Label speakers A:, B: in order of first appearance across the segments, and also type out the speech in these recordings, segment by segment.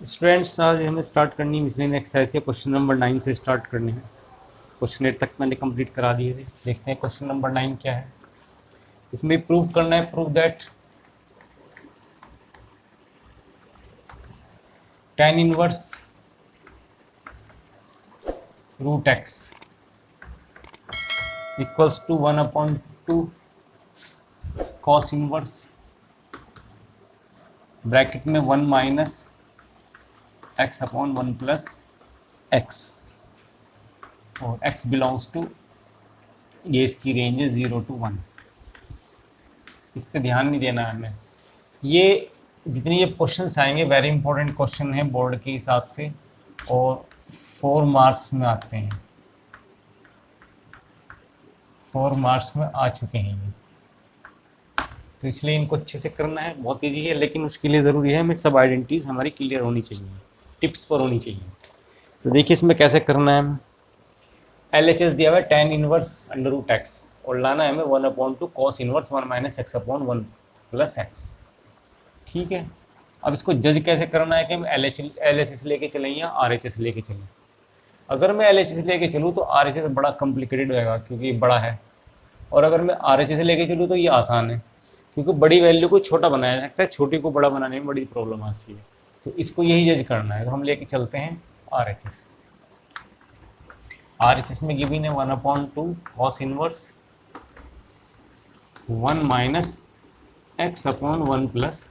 A: Students, आज हमें start करनी है मिसलिनियस एक्सरसाइज के क्वेश्चन नंबर 9 से स्टार्ट करने हैं। क्वेश्चन 8 तक मैंने कंप्लीट करा दिए थे। देखते हैं क्वेश्चन नंबर 9 क्या है। इसमें प्रूव करना है, prove that tan inverse root x equals to 1/2 cos inverse bracket में 1 minus x upon 1 plus x, और x बिलोंग्स टू, ये इसकी रेंज है 0 to 1। इस पर ध्यान नहीं देना है हमें। ये जितने ये क्वेश्चंस आएंगे वेरी इंपॉर्टेंट क्वेश्चन है बोर्ड के हिसाब से, और 4 मार्क्स में आते हैं, 4 मार्क्स में आ चुके हैं ये, तो इसलिए इनको अच्छे से करना है। बहुत ईजी है, लेकिन उसके लिए ज़रूरी है हमें सब आइडेंटिटीज हमारी क्लियर होनी चाहिए, टिप्स पर होनी चाहिए। तो देखिए इसमें कैसे करना है। हमें LHS दिया हुआ है tan inverse under root X, और लाना है हमें 1/2 cos inverse 1 minus x upon 1 plus X. ठीक है, अब इसको जज कैसे करना है कि हम LHS लेके चलें या RHS लेके चलें। अगर मैं LHS लेके चलूँ तो RHS बड़ा कॉम्प्लिकेटेड होगा क्योंकि बड़ा है, और अगर मैं RHS लेके चलूँ तो ये आसान है क्योंकि बड़ी वैल्यू को छोटा बनाया जा सकता है, छोटी को बड़ा बनाने में बड़ी प्रॉब्लम आती है। तो इसको यही जज करना है, तो हम लेके चलते हैं RHS। RHS में गिवन है 1/2 cos inverse 1 minus x upon 1 plus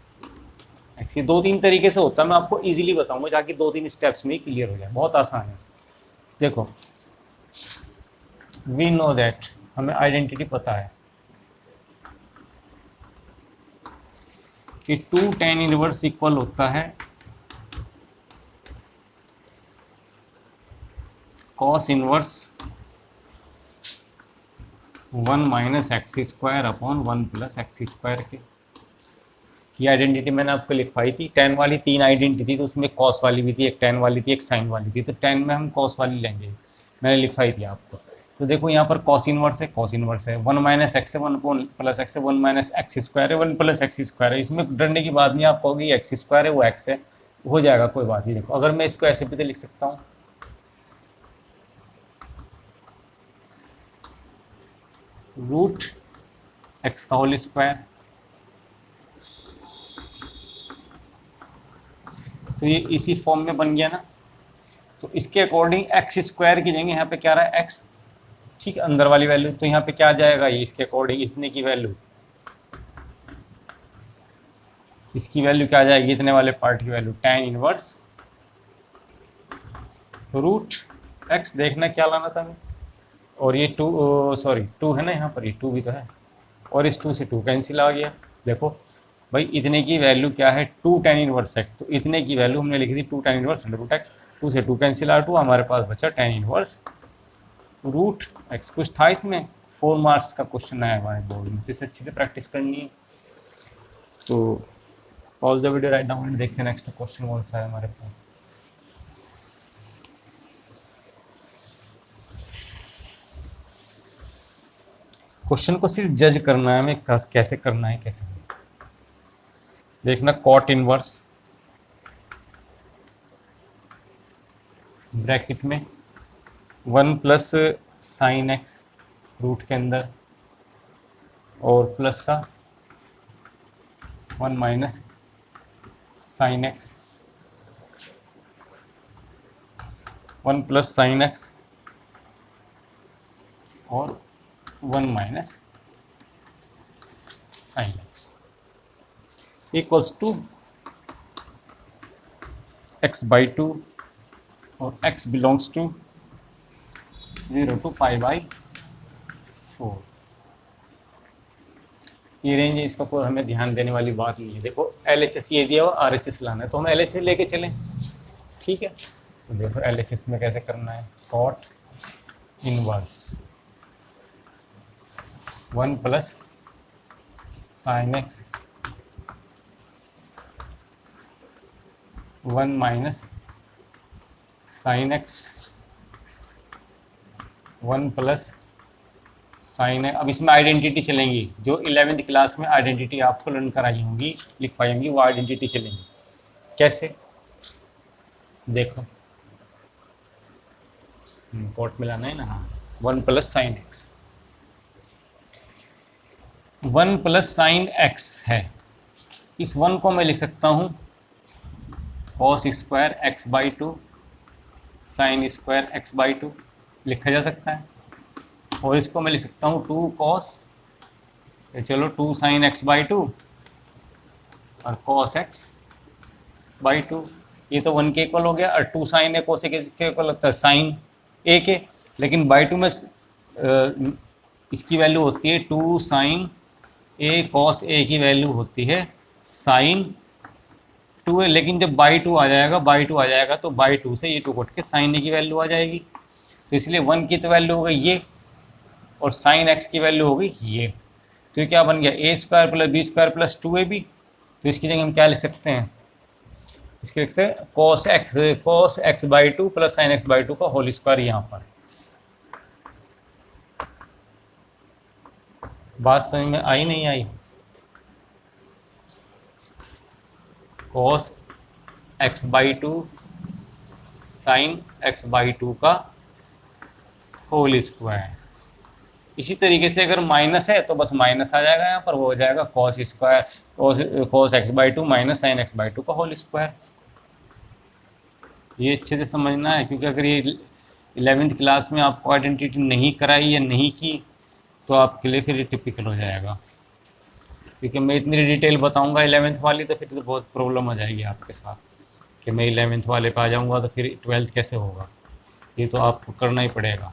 A: x. ये 2-3 तरीके से होता है, मैं आपको इजीली बताऊंगा जाके 2-3 स्टेप्स में ही क्लियर हो जाए, बहुत आसान है। देखो, वी नो दैट, हमें आइडेंटिटी पता है कि 2 tan इनवर्स इक्वल होता है cos inverse 1 minus x square upon 1 plus x square के। ये आइडेंटिटी मैंने आपको लिखवाई थी, tan वाली 3 आइडेंटिटी, तो उसमें कॉस वाली भी थी, एक tan वाली थी, एक साइन वाली थी, तो tan में हम कॉस वाली लेंगे, मैंने लिखवाई थी आपको। तो देखो यहाँ पर कॉस इनवर्स है, कॉस इनवर्स है 1 माइनस एक्स है 1 प्लस एक्स है 1 माइनस एक्स स्क्वायर है 1 प्लस एक्स स्क्वायर है। इसमें डरने की बात नहीं, आप कहोगे एक्स स्क्वायर है वो एक्स है, हो जाएगा कोई बात नहीं। देखो अगर मैं इसको ऐसे भी तो लिख सकता हूँ, रूट एक्स का होल स्क्वायर, तो ये इसी फॉर्म में बन गया ना। तो इसके अकॉर्डिंग एक्स स्क्वायर की जगह यहाँ पे क्या रहा है एक्स, ठीक है, अंदर वाली वैल्यू, तो यहाँ पे क्या आ जाएगा ये इसके अकॉर्डिंग, इसने की वैल्यू, इसकी वैल्यू क्या आ जाएगी, इतने वाले पार्ट की value tan inverse root X. देखना क्या लाना था हमें, और ये 2, सॉरी 2 है ना यहाँ पर, ये 2 भी तो है, और इस 2 से 2 कैंसिल आ गया। देखो भाई इतने की वैल्यू क्या है 2 tan इनवर्स एक्स, तो इतने की वैल्यू हमने लिखी थी 2 tan inverse under root X, 2 से 2 कैंसिल आ 2, हमारे पास बचा tan इनवर्स रूट एक्स। कुछ था इसमें, 4 मार्क्स का क्वेश्चन आया हमारे बोर्ड में, तो इसे अच्छे से प्रैक्टिस करनी है। तो pause the video, right down, देखते हैं नेक्स्ट क्वेश्चन कौन सा है हमारे पास। क्वेश्चन को सिर्फ जज करना है हमें, कैसे करना है कैसे नहीं। देखना कॉट इनवर्स ब्रैकेट में 1 प्लस साइन एक्स रूट के अंदर, और प्लस का 1 minus sine X, 1 plus sine X और 1 minus sine X equals to X by 2, और x बिलोंग्स टू 0 to π/4। ये रेंज है, इसका कोई हमें ध्यान देने वाली बात नहीं है। देखो LHS ये दिया और RHS लाना है, तो हम LHS लेके चलें, ठीक है। तो देखो LHS में कैसे करना है, cot inverse 1 plus sine X 1 minus sine X 1 plus sine है। अब इसमें आइडेंटिटी चलेंगी, जो 11वीं क्लास में आइडेंटिटी आपको लर्न कराई होंगी, लिखवाई होंगी, वो आइडेंटिटी चलेंगी। कैसे, देखो कोट मिलाना है ना, हाँ 1 plus sine X, 1 plus sine x है। इस 1 को मैं लिख सकता हूँ cos square x by two sine square x by to लिखा जा सकता है। और इसको मैं लिख सकता हूँ 2 कॉस, चलो 2 साइन एक्स बाई टू और कॉस एक्स बाई टू। ये तो 1 के इक्वल हो गया, और 2 साइन ए कोस ए के इक्वल लगता है साइन ए के, लेकिन बाई टू में इसकी वैल्यू होती है 2 साइन ए कॉस ए की वैल्यू होती है साइन 2 है। लेकिन जब बाई टू आ जाएगा तो बाई टू से ये 2 कट के साइन ए की वैल्यू आ जाएगी। तो इसलिए 1 की तो वैल्यू हो गई ये, और साइन एक्स की वैल्यू हो गई ये। तो ये क्या बन गया, A square plus B square plus 2ab। तो इसकी जगह हम क्या लिख सकते हैं, इसके लिखते हैं cos x by two plus sine x by two का होल स्क्वायर। यहाँ पर बात समझ में आई नहीं आई, cos x by two sine x by two का होल स्क्वायर। इसी तरीके से अगर माइनस है तो बस माइनस आ जाएगा यहाँ पर, वो हो जाएगा cos square cos x by two minus sine x by two का होल स्क्वायर। ये अच्छे से समझना है, क्योंकि अगर ये 11वीं क्लास में आपको आइडेंटिटी नहीं कराई या नहीं की तो आपके लिए फिर टिपिकल हो जाएगा। क्योंकि मैं इतनी डिटेल बताऊंगा 11वीं वाली तो फिर तो बहुत प्रॉब्लम हो जाएगी आपके साथ, कि मैं 11वीं वाले पे आ जाऊंगा तो फिर 12th कैसे होगा। ये तो आपको करना ही पड़ेगा।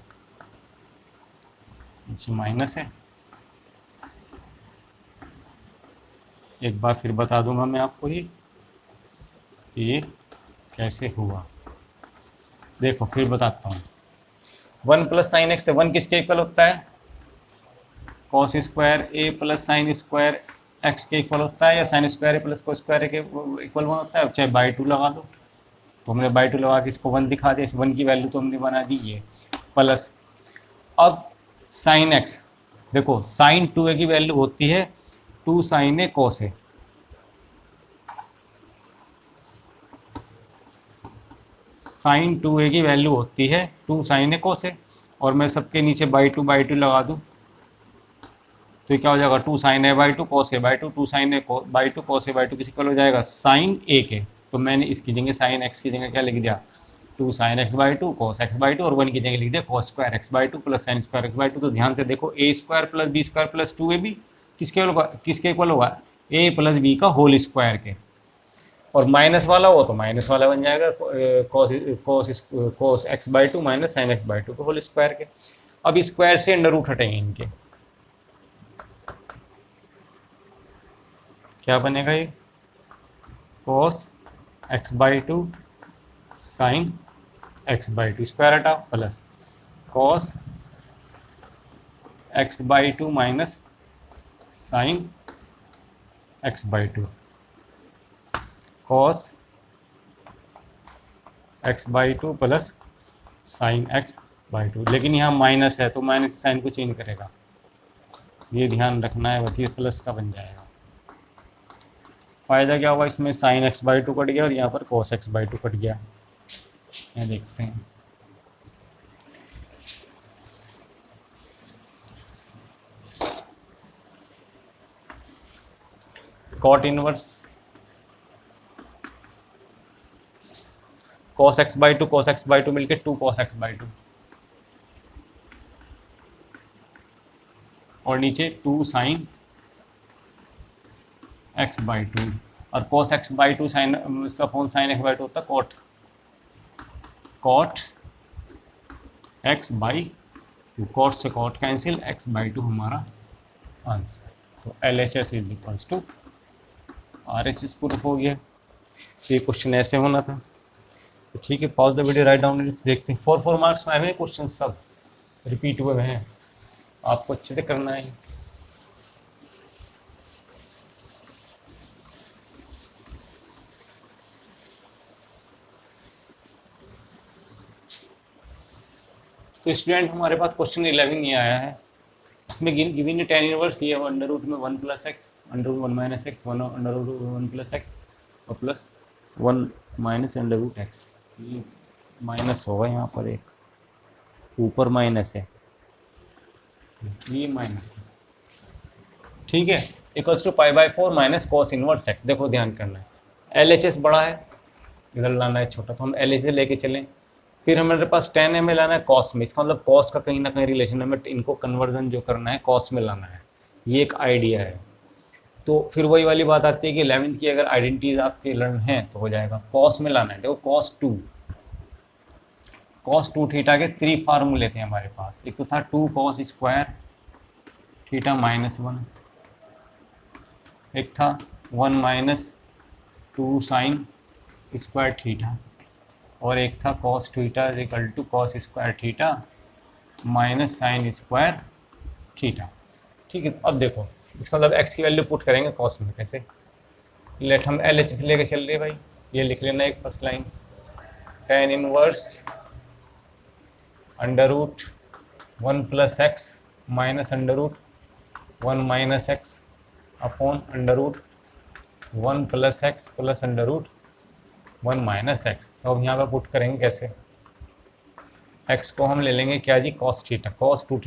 A: जी माइनस है, एक बार फिर बता दूंगा मैं आपको ये कैसे हुआ। देखो फिर बताता हूँ, 1 प्लस साइन एक्स से 1 किसके इक्वल होता है, कॉस स्क्वायर ए प्लस साइन स्क्वायर एक्स के इक्वल होता है, या साइन स्क्वायर ए प्लस कोस स्क्वायर के इक्वल 1 होता है। चाहे बाई टू लगा दो, तो हमने बाई टू लगा के इसको 1 दिखा दिया। इस 1 की वैल्यू तो हमने बना दी ये प्लस। अब साइन एक्स, देखो साइन 2a की वैल्यू होती है 2 sine A cos A, sign 2a की वैल्यू होती है 2 साइन ए कॉस ए, और मैं सबके नीचे बाई टू लगा दूँ तो क्या हो जाएगा 2 sine A by two cos A by two, 2 sine A by two cos A by two किसी इक्वल हो जाएगा साइन ए के। तो मैंने इसकी जगह साइन एक्स की जगह क्या लिख दिया, 2 sine x by two cos x by two, और 1 की जगह लिख दिया cos square x by two plus sine square x by two. तो ध्यान से देखो a square plus B square plus 2ab किसके इक्वल होगा, ए प्लस बी का होल स्क्वायर के। और माइनस वाला हो तो माइनस वाला बन जाएगा cos x by two minus sine x by two का होल स्क्वायर के। अब स्क्वायर से अंडर रूट हटेंगे इनके, क्या बनेगा ये cos x by two sine x by two square हटा plus cos x by two minus sine x by two cos x by two plus sine x by two. लेकिन यहाँ minus है तो माइनस साइन को change करेगा, ये ध्यान रखना है, बस ये प्लस का बन जाएगा। फ़ायदा क्या हुआ इसमें, sine x by two cut गया और यहाँ पर cos x by two cut गया। यहाँ देखते हैं cot inverse cos x by two मिलकर 2 कॉस एक्स बाई टू, और नीचे 2 साइन एक्स बाई टू, और cos x by two sine upon sine x by two होता है cot x by two, cot से cot cancel, x by two हमारा answer. तो LHS is equals to RHS proof हो गया। तो ये क्वेश्चन ऐसे होना था। तो ठीक है, pause the video, right down, देखते हैं। 4 मार्क्स में आए हुए क्वेश्चन, सब रिपीट हुए हैं, आपको अच्छे से करना है। तो स्टूडेंट हमारे पास क्वेश्चन 11 ये आया है, इसमें गिवन टेन इनवर्स ये अंडर रूट में 1 plus x, under root 1 minus x, under root 1 plus x और plus 1 minus under root x. ये माइनस होगा यहाँ पर, एक ऊपर माइनस है, ये माइनस है, ठीक है। Equals to pi by 4 minus cos inverse x. देखो ध्यान करना है, एल एच एस बड़ा है, इधर लाना है छोटा, तो हम एल एच एस लेके चलें। फिर हमारे पास टेन में लाना है कॉस में, इसका मतलब कॉस का कहीं ना कहीं रिलेशन है, बट इनको कन्वर्जन जो करना है कॉस में लाना है, ये एक आइडिया है। तो फिर वही वाली बात आती है कि 11th की अगर आइडेंटिटीज आपके लर्न हैं तो हो जाएगा, कॉस में लाना है। देखो कॉस टू थीटा के 3 फार्मूले थे हमारे पास। एक तो था 2 कॉस स्क्वायर थीटा माइनस 1, एक था 1 माइनस 2 साइन स्क्वायर थीटा, और एक था cos theta is equal to cos square theta minus sine square theta, ठीक है। अब देखो इसका मतलब एक्स की वैल्यू पुट करेंगे कॉस में, कैसे, लेट हम एल एच एस लेके चल रहे भाई, ये लिख लेना एक first line, tan inverse under root 1 plus x minus under root 1 minus x upon under root 1 plus x plus under root 1 minus x. तो अब यहाँ पर पुट करेंगे कैसे, एक्स को हम ले लेंगे क्या जी, cos theta, cos two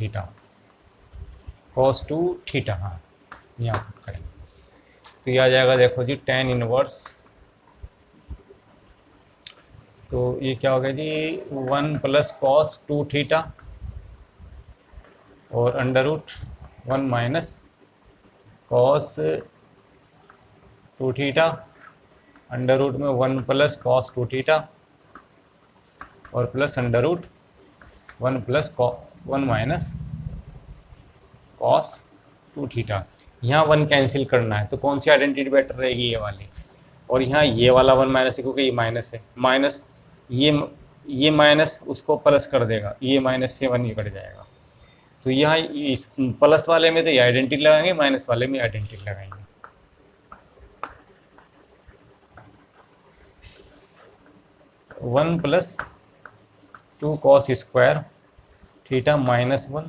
A: theta, हाँ यहाँ पुट करेंगे तो ये आ जाएगा, देखो जी टेन इनवर्स, तो ये क्या हो गया जी 1 प्लस कॉस टू थीटा और under root 1 minus cos two theta, under root में 1 प्लस कॉस टू थीटा और plus under root 1 plus 1 minus cos two theta. यहाँ 1 कैंसिल करना है, तो कौन सी आइडेंटिटी बेटर रहेगी, ये वाली, और यहाँ ये वाला 1 माइनस है क्योंकि ये माइनस है, माइनस ये माइनस उसको प्लस कर देगा, ये माइनस से 1 ये कट जाएगा। तो यहाँ इस प्लस वाले में तो ये आइडेंटिटी लगाएंगे, माइनस वाले में आइडेंटिटी लगाएंगे। One plus 2 cos square theta minus 1,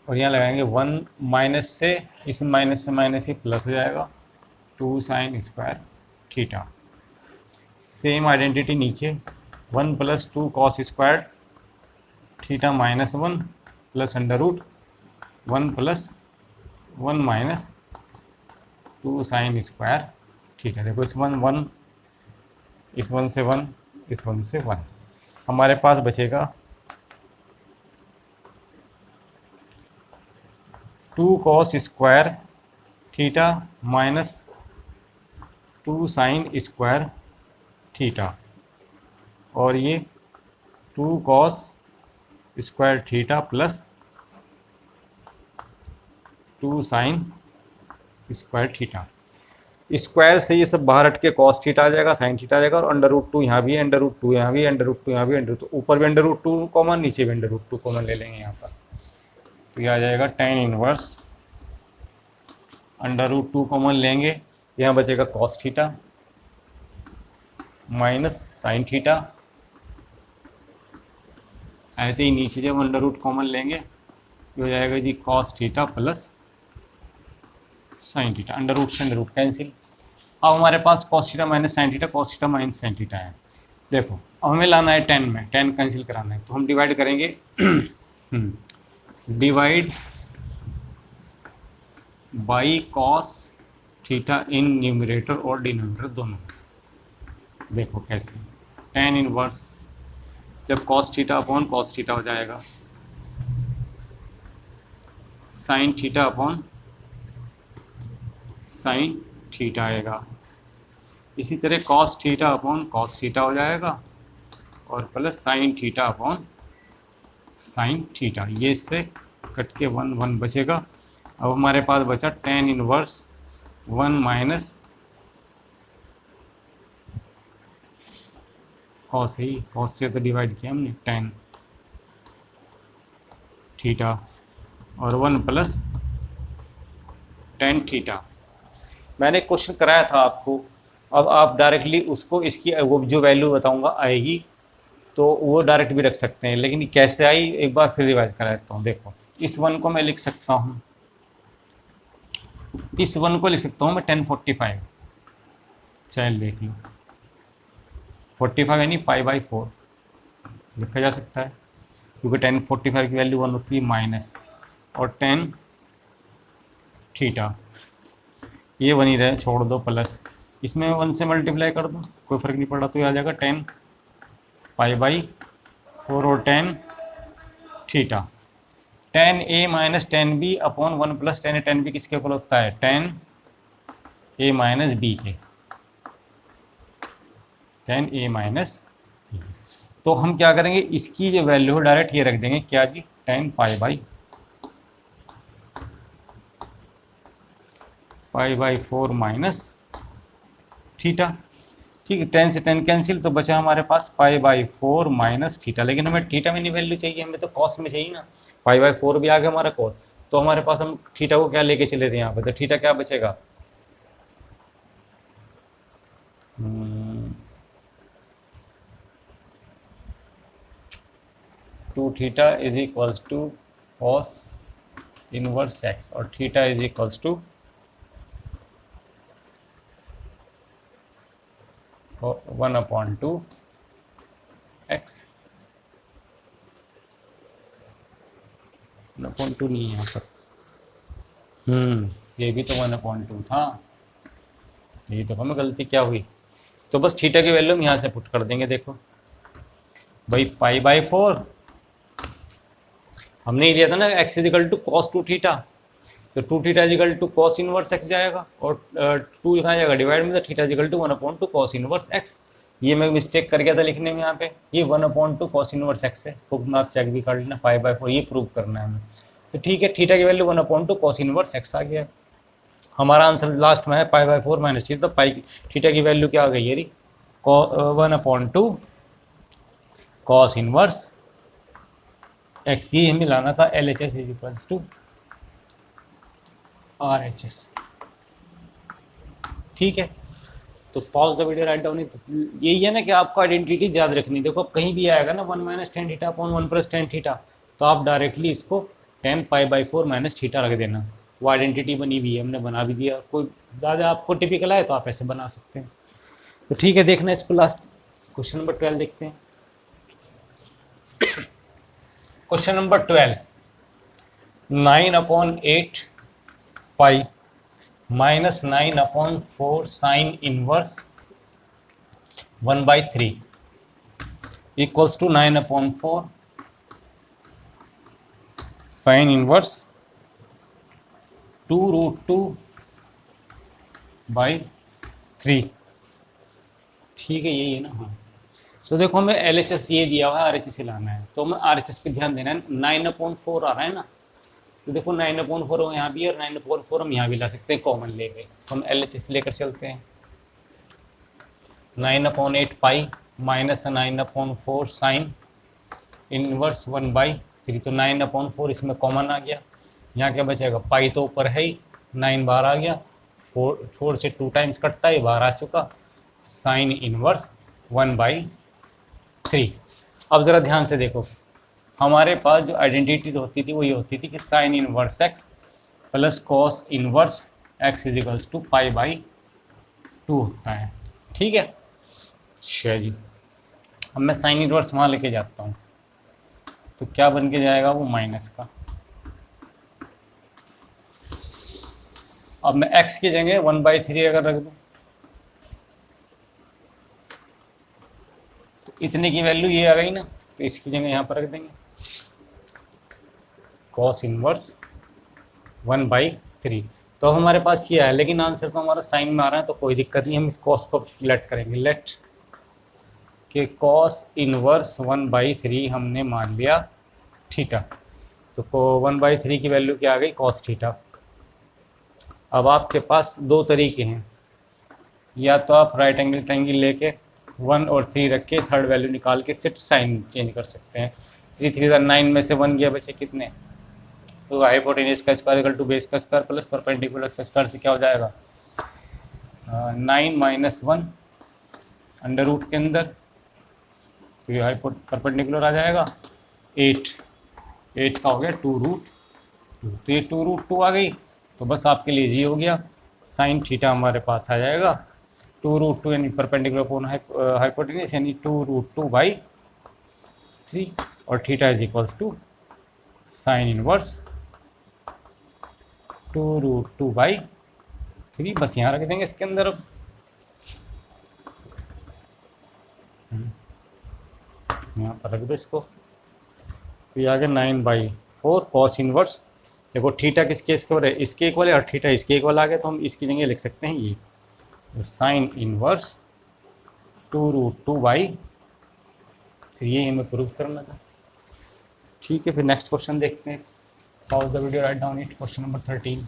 A: और यहाँ लगाएंगे 1 माइनस से, इस माइनस से माइनस ही प्लस हो जाएगा 2 sine square theta. Same identity नीचे 1 plus 2 cos square theta minus 1 plus under root 1 plus 1 minus 2 sine square theta. देखो इस 1 इस 1 से 1, इस 1 से 1, हमारे पास बचेगा 2 cos square theta minus 2 sine square theta, और ये 2 cos square theta plus 2 sine square theta. Square से ये सब बाहर हट के कॉस थीटा आ जाएगा, साइन थीटा आ जाएगा, और अंडर रूट 2 यहाँ भी है, अंडर रूट 2 यहाँ भी, अंडर रूट 2 यहाँ भी, अंडर रूट, ऊपर भी अंडर रूट 2 कॉमन, नीचे भी अंडर रूट 2 कॉमन ले लेंगे यहाँ पर। तो ये आ जाएगा tan inverse under root 2 common लेंगे, यहाँ बचेगा cos theta minus sine theta, ऐसे ही नीचे जब अंडर रूट कॉमन लेंगे ये हो जाएगा जी cos theta plus sine theta, under root से अंडर रूट कैंसिल। अब हमारे पास cos theta minus sine theta, cos theta minus sine theta है। देखो अब हमें लाना है 10 में, 10 कैंसिल कराना है, तो हम डिवाइड करेंगे divide by cos theta in numerator और डिनोमिनेटर दोनों। देखो कैसे, टेन इनवर्स जब cos theta upon cos theta हो जाएगा, sine theta upon sine theta आएगा, इसी तरह cos theta upon cos theta हो जाएगा, और plus sine theta upon sine theta, ये इससे कट के 1 1 बचेगा। अब हमारे पास बचा टेन इनवर्स 1 माइनस कॉस, ही कॉस से तो डिवाइड किया हमने टेन थीटा, और 1 प्लस टेन थीटा। मैंने क्वेश्चन कराया था आपको, अब आप डायरेक्टली उसको इसकी वो जो वैल्यू बताऊंगा आएगी तो वो डायरेक्ट भी रख सकते हैं, लेकिन कैसे आई एक बार फिर रिवाइज करा देता हूँ। देखो इस 1 को मैं लिख सकता हूँ, इस 1 को लिख सकता हूँ मैं 1045, चल देख लो, 45 यानी π/4 लिखा जा सकता है, क्योंकि tan 45 की वैल्यू 1 होती है माइनस, और tan थीटा ये बनी रहे, छोड़ दो प्लस, इसमें 1 से मल्टीप्लाई कर दो, कोई फ़र्क नहीं पड़ा, तो ये आ जाएगा tan π/4 और tan theta. tan a minus tan b upon 1 plus tan b किसके इक्वल होता है, tan a माइनस b के, tan a माइनस b। तो हम क्या करेंगे, इसकी जो वैल्यू है डायरेक्ट ये रख देंगे, क्या जी, tan π/4 माइनस थीटा। ठीक है, tan से tan कैंसिल, तो बचा हमारे पास π/4 माइनस थीटा, लेकिन हमें थीटा में नहीं वैल्यू चाहिए, हमें तो कॉस में चाहिए ना, π/4 भी आ गया हमारा कॉस, तो हमारे पास हम थीटा को क्या लेके चले थे यहाँ पे, तो थीटा क्या बचेगा, 2 theta is equals to cos inverse x, और theta is equals to 1/2 x, 1/2 नहीं है यहाँ पर, ये भी तो 1/2 था, ये तो हमें गलती क्या हुई, तो बस थीटा की वैल्यू हम यहाँ से पुट कर देंगे। देखो भाई π/4 हमने ही लिया था ना, x is equal to cos 2 theta, तो 2 theta is equal to cos inverse x जाएगा, और 2 कहाँ जाएगा डिवाइड में, तो theta is equal to 1/2 cos inverse x। ये मैं मिस्टेक कर गया था लिखने में यहाँ पे, ये 1/2 कॉस इनवर्स x है, बुक में आप चेक भी कर लेना, π/4 ये प्रूव करना है हमें। तो ठीक है, थीटा की वैल्यू 1/2 कॉस इनवर्स x आ गया, हमारा आंसर लास्ट में है π/4 माइनस थीटा। तो थीटा की वैल्यू क्या आ गई, ये 1/2 कॉस इनवर्स x, ये हमें लाना था LHS is equals to RHS। ठीक है, तो pause the video, right down. यही है ना कि आपको आइडेंटिटी याद रखनी, देखो कहीं भी आएगा ना 1 minus tan theta upon 1 plus tan theta, तो आप डायरेक्टली इसको tan π/4 माइनस थीटा रख देना, वो आइडेंटिटी बनी हुई है, हमने बना भी दिया। कोई ज़्यादा आपको टिपिकल आए तो आप ऐसे बना सकते हैं। तो ठीक है, देखना इसको लास्ट क्वेश्चन नंबर 12 देखते हैं। Question number 12, 9/8 pi minus 9/4 sine inverse 1/3 equals to 9/4 sine inverse 2√2/3। ठीक है, यही है ना, हाँ। तो देखो हमें LHS ये दिया हुआ है, RHS लाना है, तो हमें RHS पे ध्यान देना है। 9/4 आ रहा है ना, तो देखो 9/4 यहाँ भी, और 9/4 हम यहाँ भी ला सकते हैं कॉमन लेके, तो हम LHS लेकर चलते हैं। 9/8 पाई माइनस 9/4 साइन इनवर्स 1/3, तो 9/4 इसमें कॉमन आ गया, यहाँ क्या बचेगा, पाई तो ऊपर है ही, 9 बाहर आ गया, 4 से 2 टाइम्स कटता है, बाहर आ चुका, साइन इनवर्स 1/3। अब ज़रा ध्यान से देखो, हमारे पास जो आइडेंटिटी होती थी वो ये होती थी कि sine inverse x plus cos inverse x is equals to π/2 होता है। ठीक है, अच्छा जी, अब मैं साइन इनवर्स वहाँ लेके जाता हूँ, तो क्या बन के जाएगा वो माइनस का। अब मैं x की जगह 1/3 अगर रख दूँ, तो इतने की वैल्यू ये आ गई ना, तो इसकी जगह यहाँ पर रख देंगे कॉस इनवर्स 1/3। तो हमारे पास ये है, लेकिन आंसर तो हमारा साइन में आ रहा है, तो कोई दिक्कत नहीं, हम इस कॉस को लेट करेंगे, लेट के कॉस इनवर्स 1/3 हमने मान लिया थीटा, तो 1/3 की वैल्यू क्या आ गई, कॉस थीटा। अब आपके पास दो तरीके हैं, या तो आप राइट एंगल ट्रायंगल लेके 1 और 3 रख के थर्ड वैल्यू निकाल के सिर्फ साइन चेंज कर सकते हैं। 3 3 9 में से 1 गया, बचे कितने, तो हाइपोटेनस का स्क्वायर इक्वल टू बेस का स्क्वायर प्लस परपेंडिकुलर का स्क्वायर से क्या हो जाएगा, 9 माइनस 1 अंडर रूट के अंदर, तो ये परपेंडिकुलर आ जाएगा 8 का हो गया 2√2, तो ये 2√2 आ गई, तो बस आपके लिए इजी हो गया, साइन थीटा हमारे पास आ जाएगा 2√2 यानी परपेंडिकुलर अपॉन हाइपोटेन्यूज यानी 2√2/3 और theta is equals to sine inverse 2√2/3। बस यहाँ रख देंगे इसके अंदर। अब यहाँ पर रख दो इसको, तो ये आ गया 9/4 कॉस इनवर्स। देखो थीटा किसके इक्वल है, इसके इक्वल है, और थीटा इसके इक्वल आ गया, तो हम इसकी जगह लिख सकते हैं ये, तो साइन इनवर्स 2√2/3। ये हमें प्रूव करना था। ठीक है, फिर नेक्स्ट क्वेश्चन देखते हैं। Pause the video, right down it. Question number 13।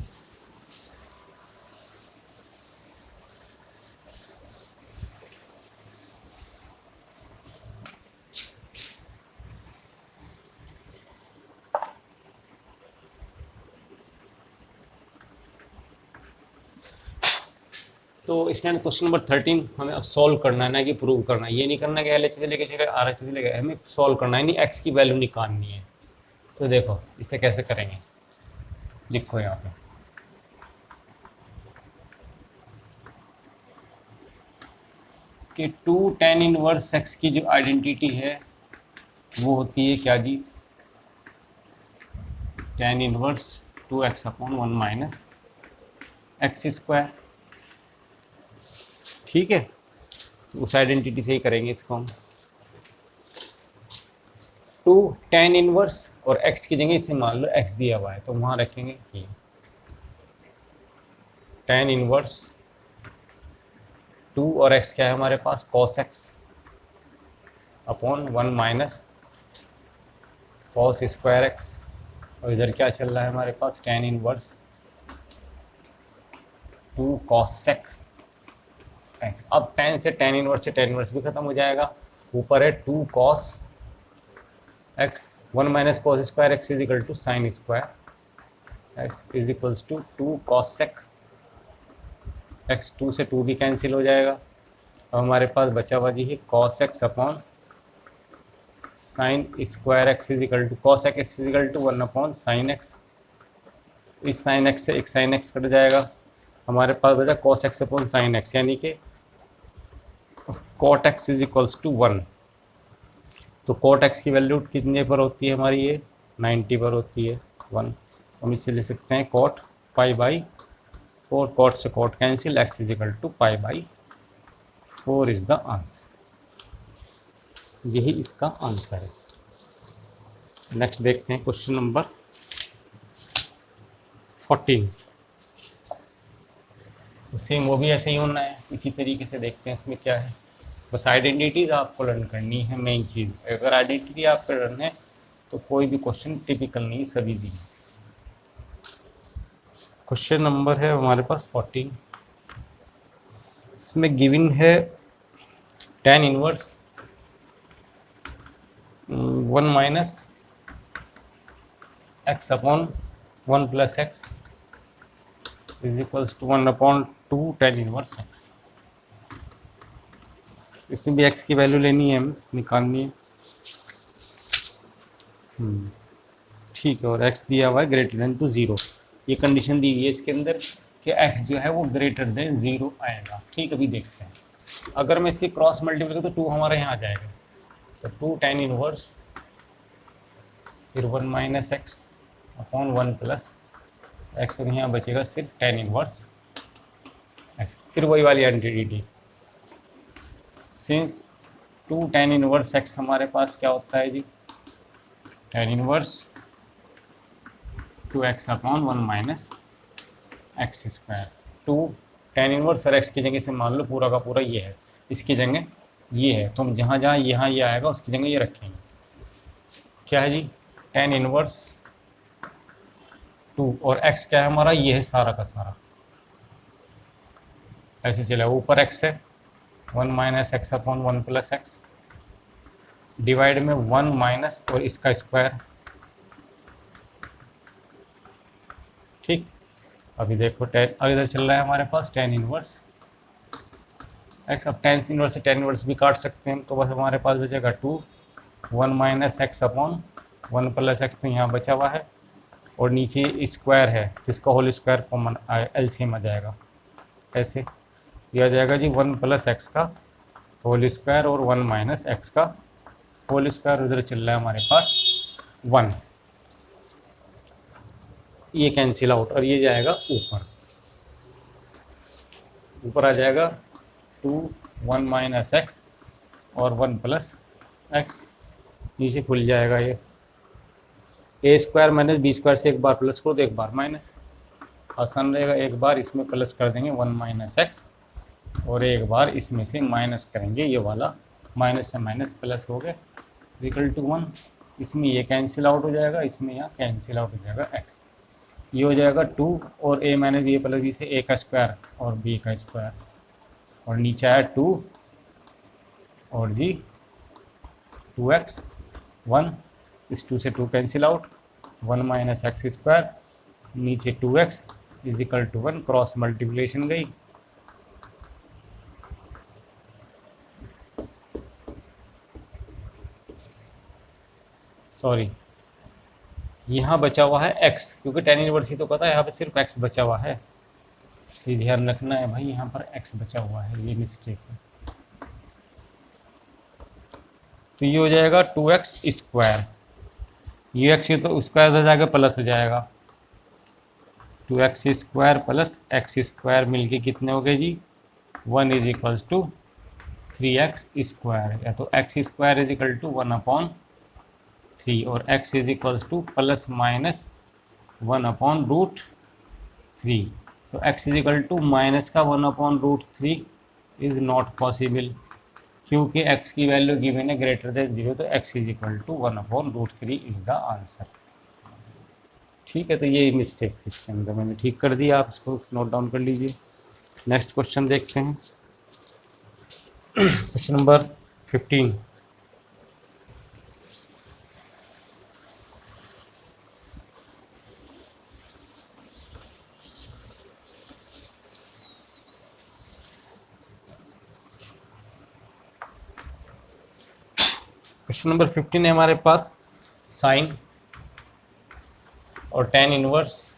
A: तो इसमें क्वेश्चन नंबर 13 हमें अब सॉल्व करना है, ना कि प्रूव करना है। ये नहीं करना कि LHS लेके चले RH लेके, हमें सॉल्व करना है, नहीं एक्स की वैल्यू निकालनी है। तो देखो इसे कैसे करेंगे, लिखो यहाँ पे कि 2 tan इनवर्स x की जो आइडेंटिटी है वो होती है क्या जी, tan इनवर्स 2x/1 - x²। ठीक है, उस आइडेंटिटी से ही करेंगे इसको हम। 2 tan इनवर्स और x की जगह इसे मान लो x दिया हुआ है, तो वहाँ रखेंगे ये tan इनवर्स 2 और x क्या है हमारे पास, cos x/1 - cos²x। और इधर क्या चल रहा है हमारे पास, tan inverse 2 cos sec x। अब tan से tan इनवर्स भी खत्म हो जाएगा। ऊपर है 2 cos x 1 - cos²x is equal to sine square x is equals to 2 cos sec x। 2 से 2 भी कैंसिल हो जाएगा। अब हमारे पास बचा हुआ जी है cos x/sin² x is equal to cos x is equal to 1/sin x। इस sin x से एक sin x कट जाएगा, हमारे पास बचा cos x/sin x, यानी कि cot x is equals to 1। तो cot x की वैल्यू कितने पर होती है हमारी, ये 90 पर होती है 1। हम इससे ले सकते हैं cot π/4, cot से cot cancel, x is equal to π/4 is the answer. यही इसका आंसर है। नेक्स्ट देखते हैं क्वेश्चन नंबर 14। सेम वो भी ऐसे ही होना है, इसी तरीके से देखते हैं इसमें क्या है। बस आइडेंटिटीज आपको लर्न करनी है मेन चीज़। अगर आइडेंटिटी आपको लर्न है तो कोई भी क्वेश्चन टिपिकल नहीं, सब इजी है। क्वेश्चन नंबर है हमारे पास 14। इसमें गिवन है tan inverse 1 - x/1 + x is equals to 1/2 tan inverse x। इसमें भी x की वैल्यू लेनी है, निकालनी है। ठीक है, और x दिया हुआ है ग्रेटर देन टू 0। ये कंडीशन दी हुई है इसके अंदर कि x जो है वो ग्रेटर देन 0 आएगा। ठीक, अभी देखते हैं। अगर मैं इसकी क्रॉस मल्टीप्लाई करूँ तो 2 हमारे यहाँ आ जाएगा, तो 2 tan इनवर्स फिर 1 - x/1 + x, और यहाँ बचेगा सिर्फ tan इनवर्स x। फिर वही वाली identity, since 2 tan inverse x हमारे पास क्या होता है जी, tan inverse 2x/1 - x²। 2 tan inverse और x की जगह से मान लो पूरा का पूरा ये है, इसकी जगह ये है, तो हम जहाँ जहाँ यहाँ ये आएगा उसकी जगह ये रखेंगे। क्या है जी, tan इनवर्स 2 और x क्या है हमारा, ये है सारा का सारा, ऐसे चला। ऊपर x है 1 - x/1 + x, डिवाइड में 1 माइनस और इसका स्क्वायर। ठीक, अभी देखो अब इधर चल रहा है हमारे पास tan इनवर्स x। अब tan इनवर्स से tan इनवर्स भी काट सकते हैं, तो बस हमारे पास बचेगा 2 1 - x/1 + x, तो यहाँ बचा हुआ है, और नीचे स्क्वायर है तो इसका होल स्क्वायर कॉमन एलसीएम आ जाएगा ऐसे। यह आ जाएगा जी 1 प्लस एक्स का होल स्क्वायर और 1 माइनस एक्स का होल स्क्वायर, उधर चल रहा है हमारे पास 1, ये कैंसिल आउट और ये जाएगा ऊपर, ऊपर आ जाएगा 2 1 माइनस एक्स और 1 प्लस एक्स, नीचे खुल जाएगा ये ए स्क्वायर माइनस बी स्क्वायर से एक बार प्लस करो तो एक बार माइनस, आसान रहेगा। एक बार इसमें प्लस कर देंगे 1 माइनस एक्स और एक बार इसमें से माइनस करेंगे, ये वाला माइनस से माइनस प्लस हो गया इक्वल टू 1, इसमें ये कैंसिल आउट हो जाएगा, इसमें यहाँ कैंसिल आउट हो जाएगा एक्स, ये हो जाएगा 2 और ए माइनस बी प्लस बी से ए का स्क्वायर और बी का स्क्वायर और नीचे आया 2 और जी 2x 1, इस 2 से 2 cancel out, 1 minus x square नीचे 2x is equal to 1, cross multiplication गई, सॉरी यहाँ बचा हुआ है x, क्योंकि tan इनवर्स ही तो पता है, यहाँ पे सिर्फ x बचा हुआ है, ये ध्यान रखना है भाई, यहाँ पर x बचा हुआ है, ये मिस्टेक है। तो ये हो जाएगा 2x स्क्वायर, ये x तो स्क्वायर हो जाएगा प्लस हो जाएगा, 2x square plus x square मिलके कितने हो गए जी 1 is equals to 3x square, या तो x square is equal to 1/3 और x is equals to plus minus 1/√3, तो x is equal to minus का 1/√3 इज़ नॉट पॉसिबल, क्योंकि x की वैल्यू गिवन है ग्रेटर देन 0, तो x is equal to 1/√3 is the answer. ठीक है, तो ये मिस्टेक थी इसके अंदर, मैंने ठीक कर दिया, आप इसको नोट डाउन कर लीजिए। नेक्स्ट क्वेश्चन देखते हैं, क्वेश्चन नंबर 15। क्वेश्चन नंबर 15 है हमारे पास, साइन और tan इनवर्स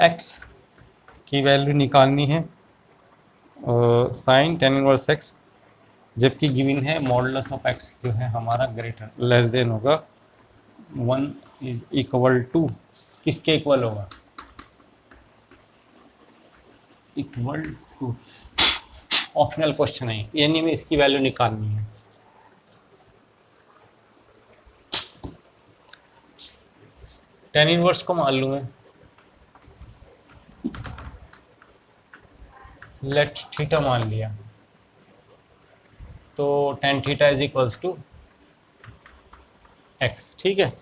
A: x की वैल्यू निकालनी है, साइन tan इनवर्स x, जबकि गिवन है मॉडुलस ऑफ x जो है हमारा ग्रेटर लेस देन होगा 1 इज इक्वल टू, किसके इक्वल होगा, इक्वल टू, ऑप्शनल क्वेश्चन है यानी में इसकी वैल्यू निकालनी है। tan इनवर्स को मान लूँ मैं, लेट थीटा मान लिया, तो tan theta is equals to x, ठीक है।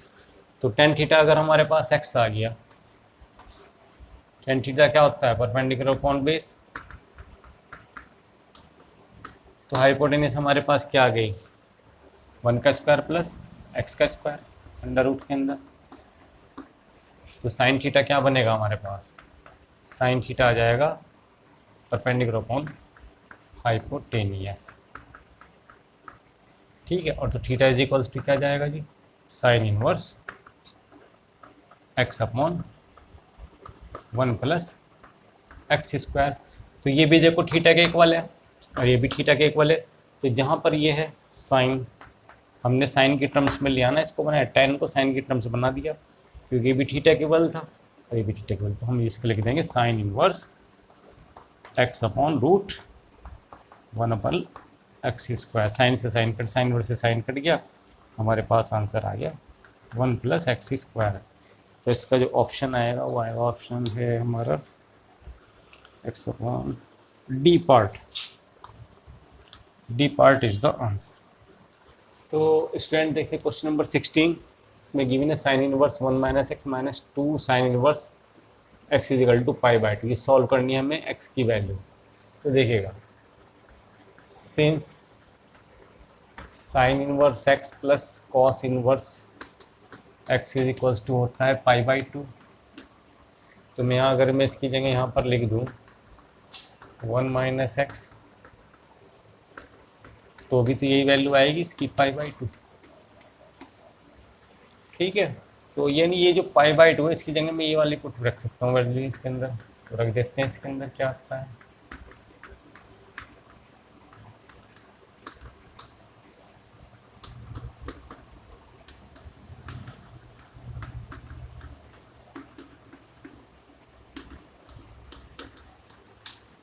A: तो tan थीटा अगर हमारे पास x आ गया, tan थीटा क्या होता है, परपेंडिकुलर अपॉन बेस, तो हाइपोटेनस हमारे पास क्या आ गई 1 का स्क्वायर प्लस x का स्क्वायर अंडर रूट के अंदर, तो साइन थीटा क्या बनेगा हमारे पास, साइन थीटा आ जाएगा परपेंडिकुलर अपॉन हाइपोटेनियस, ठीक है। और तो थीटा इज इक्वल्स टू क्या जाएगा जी, sine inverse x upon 1 plus x square, तो ये भी देखो थीटा के इक्वल है और ये भी थीटा के इक्वल है, तो जहाँ पर ये है साइन, हमने साइन की टर्म्स में लिया ना, इसको बनाया tan को साइन की टर्म्स बना दिया, क्योंकि ये भी थीटा के इक्वल था और ये भी थीटा के इक्वल, तो हम इसको लिख देंगे sine inverse x upon root 1/x square, sine से साइन कट, साइन इनवर्स से साइन कट गया, हमारे पास आंसर आ गया 1 प्लस एक्स स्क्वायर। तो इसका जो ऑप्शन आएगा वो आएगा, ऑप्शन है हमारा x upon D part, D part is the answer. तो स्टूडेंट देखिए क्वेश्चन नंबर 16, इसमें गिवन है sine inverse 1 minus x minus 2 sine inverse x is equal to π/2, ये सॉल्व करनी है हमें x की वैल्यू। तो देखिएगा, since sine inverse x plus cos inverse x is equals to होता है π/2, तो मैं यहाँ अगर मैं इसकी जगह यहाँ पर लिख दूँ 1 माइनस एक्स, तो भी तो यही वैल्यू आएगी इसकी π/2, ठीक है। तो यानी ये जो π/2 है, इसकी जगह मैं ये वाली पुट रख सकता हूँ वैल्यू इसके अंदर, तो रख देते हैं इसके अंदर क्या आता है।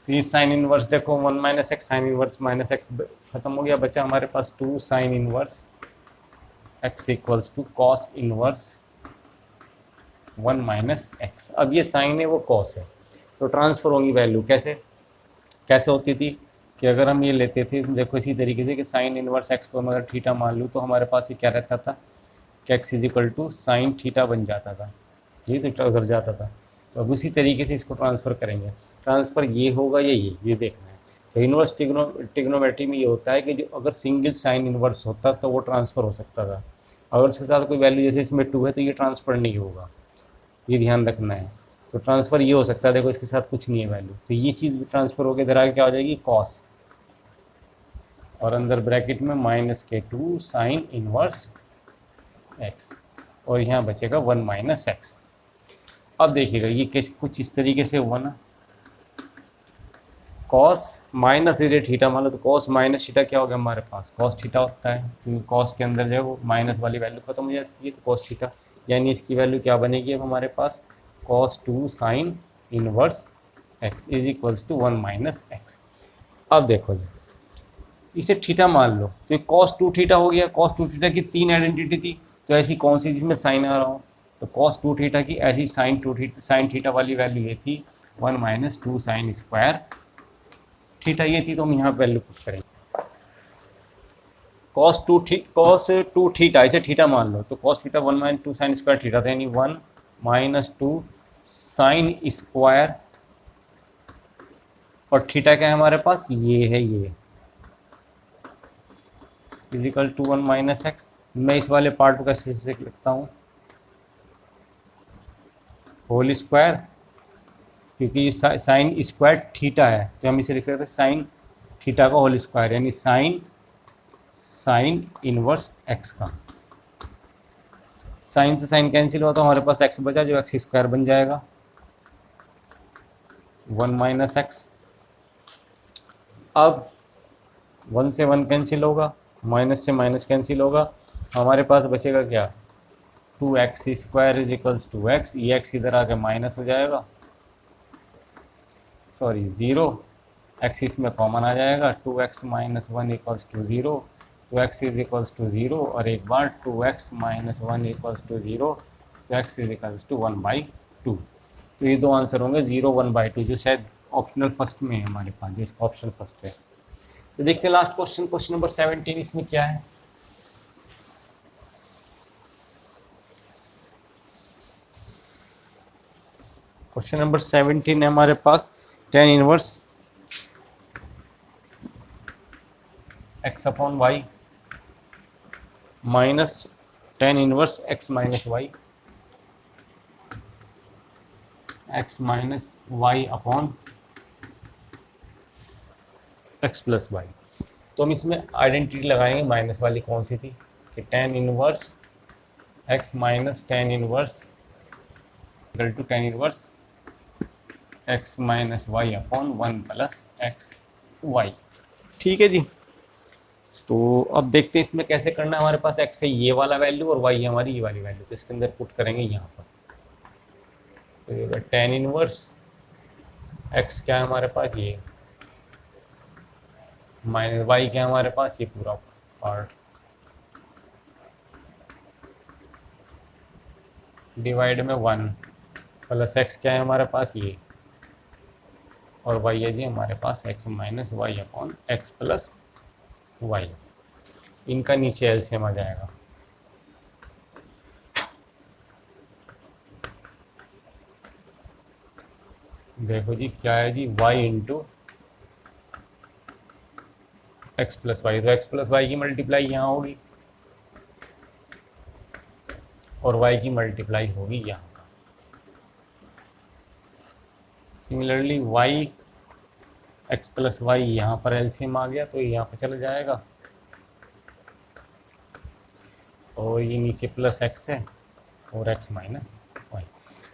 A: तो ये साइन इनवर्स देखो 1 minus x sine inverse minus x खत्म हो गया, बचा हमारे पास 2 sine inverse x equals to cos inverse 1 minus x. अब ये साइन है वो कॉस है, तो ट्रांसफर होगी वैल्यू कैसे कैसे होती थी कि अगर हम ये लेते थे देखो इसी तरीके से कि साइन इनवर्स एक्स को मैं अगर थीटा मान लूँ तो हमारे पास ये क्या रहता था कि x is equal to sine theta बन जाता था, ये तो उधर जाता था। तो अब उसी तरीके से इसको ट्रांसफ़र करेंगे, ट्रांसफ़र ये होगा ये देखना है। तो इनवर्स टिग्नोमेट्री में ये होता है कि जो अगर सिंगल साइन इनवर्स होता तो वो ट्रांसफ़र हो सकता था, अगर उसके साथ कोई वैल्यू जैसे इसमें 2 है तो ये ट्रांसफ़र नहीं होगा, ये ध्यान रखना है। तो ट्रांसफ़र ये हो सकता है, देखो इसके साथ कुछ नहीं है वैल्यू, तो ये चीज़ भी ट्रांसफ़र होकर इधर आगे क्या हो जाएगी कॉस, और अंदर ब्रैकेट में माइनस के 2 साइन इनवर्स एक्स, और यहाँ बचेगा 1 माइनस एक्स। अब देखिएगा ये कुछ इस तरीके से हुआ ना, कॉस माइनस थीटा मान लो, तो कॉस माइनस थीटा क्या हो गया हमारे पास कॉस थीटा होता है, क्योंकि कॉस के अंदर जो है वो माइनस वाली वैल्यू खत्म हो जाती है, तो कॉस थीटा यानी इसकी वैल्यू क्या बनेगी अब हमारे पास cos 2 sine inverse x is equals to 1 minus x. अब देखो जी इसे थीटा मान लो, तो कॉस 2 थीटा हो गया, कॉस 2 थीटा की 3 आइडेंटिटी थी, तो ऐसी कौन सी जिसमें साइन आ रहा हो, तो कॉस 2 थीटा की ऐसी साइन थीटा वाली वैल्यू ये थी 1 माइनस 2 साइन स्क्वायर थीटा, ये थी, तो हम यहाँ वैल्यू पुट करेंगे कॉस टू थीटा, इसे थीटा मान लो, तो cos theta 1 minus 2 sine square theta था, यानी 1 माइनस 2 साइन स्क्वायर, और थीटा क्या है हमारे पास ये है ये इजिकल टू 1 माइनस एक्स। मैं इस वाले पार्ट को कैसे से लिखता हूँ होल स्क्वायर, क्योंकि साइन स्क्वायर थीटा है तो हम इसे लिख सकते हैं साइन थीटा का होल स्क्वायर, यानी साइन इनवर्स एक्स का। साइन से साइन कैंसिल हुआ तो हमारे पास एक्स बचा जो एक्स स्क्वायर बन जाएगा 1 माइनस एक्स। अब 1 से 1 कैंसिल होगा, माइनस से माइनस कैंसिल होगा, हमारे पास बचेगा क्या 2x square is equals to x, ये एक्स इधर आके माइनस हो जाएगा, सॉरी 0, एक्स इसमें कॉमन आ जाएगा, 2x माइनस 1 इक्वल्स टू 0, तो x इज इक्वल्स टू 0, और एक बार 2x माइनस 1 इक्वल्स टू 0, तो x इज इक्वल्स टू 1/2। तो ये दो आंसर होंगे 0 1/2, जो शायद ऑप्शनल फर्स्ट में है हमारे पास, जिसका ऑप्शन फर्स्ट है। तो देखते हैं लास्ट क्वेश्चन, क्वेश्चन नंबर 17, इसमें क्या है। क्वेश्चन नंबर 17 है हमारे पास tan inverse x upon y minus tan inverse x minus y, x minus y upon x plus y. तो हम इसमें आइडेंटिटी लगाएंगे माइनस वाली, कौन सी थी कि tan inverse x minus tan inverse equal to tan inverse x minus y upon 1 plus x y. ठीक है जी, तो अब देखते हैं इसमें कैसे करना है। हमारे पास x है ये वाला वैल्यू और y है हमारी ये वाली वैल्यू, तो इसके अंदर पुट करेंगे यहाँ पर, तो ये tan इनवर्स x क्या है हमारे पास ये माइनस y क्या है हमारे पास ये पूरा पार्ट डिवाइड में 1 प्लस x क्या है हमारे पास ये, और y है जी हमारे पास x minus y upon x plus y. इनका नीचे एलसीएम आ जाएगा, देखो जी क्या है जी y into x plus y, तो एक्स प्लस वाई की मल्टीप्लाई यहाँ होगी और y की मल्टीप्लाई होगी यहाँ। Similarly y x plus y यहाँ पर एलसीएम आ गया तो यहाँ पर चला जाएगा, और ये नीचे प्लस एक्स है और एक्स माइनस वाई,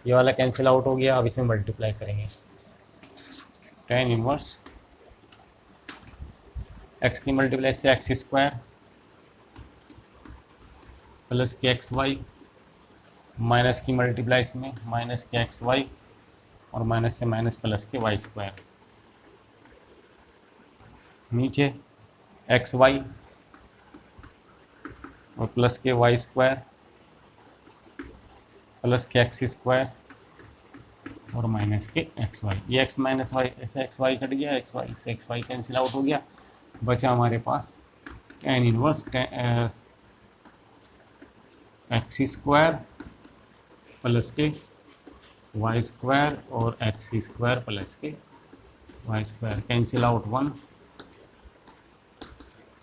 A: ये वाला कैंसिल आउट हो गया। अब इसमें मल्टीप्लाई करेंगे, tan इनवर्स x की मल्टीप्लाई से एक्स स्क्वायर प्लस के एक्स वाई, माइनस की मल्टीप्लाई में माइनस के एक्स वाई और माइनस से माइनस प्लस के वाई स्क्वायर, नीचे एक्स वाई और प्लस के वाई स्क्वायर प्लस के एक्स स्क्वायर और माइनस के एक्स वाई। ये एक्स माइनस वाई ऐसे एक्स वाई कट गया, एक्स वाई से एक्स वाई कैंसिल आउट हो गया, बचा हमारे पास tan inverse x square plus के वाई स्क्वायर और एक्स स्क्वायर प्लस के y square, cancel out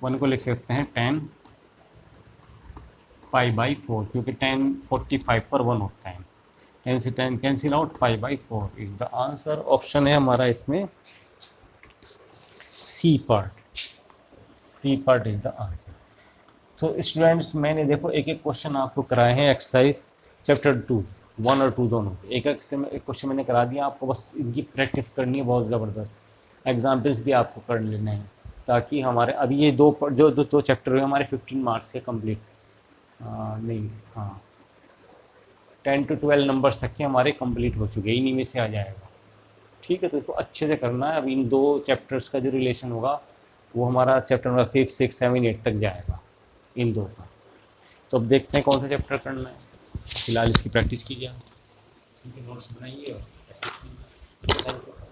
A: one को लिख सकते हैं tan पाई बाई 4, क्योंकि tan 45 पर 1 होता है। tan से tan cancel out, pi by 4 is the answer. Option है हमारा इसमें C part is the answer. तो स्टूडेंट्स मैंने देखो एक एक क्वेश्चन आपको कराए हैं एक्सरसाइज चैप्टर 2, 1 और 2 दोनों। एक क्वेश्चन मैंने करा दिया, आपको बस इनकी प्रैक्टिस करनी है बहुत ज़बरदस्त, एग्जाम्पल्स भी आपको कर लेने हैं, ताकि हमारे अभी ये दो चैप्टर हुए हमारे 15 मार्क्स से कंप्लीट, नहीं हाँ 10 to 12 नंबर्स तक के हमारे कंप्लीट हो चुके हैं, इन्हीं में से आ जाएगा। ठीक है, तो इसको अच्छे से करना है। अब इन 2 चैप्टर्स का जो रिलेशन होगा वो हमारा चैप्टर नंबर 5, 6, 7, 8 तक जाएगा, इन 2 का। तो अब देखते हैं कौन सा चैप्टर करना है। फिलहाल इसकी प्रैक्टिस कीजिए, ठीक है, नोट्स बनाइए और प्रैक्टिस कीजिए।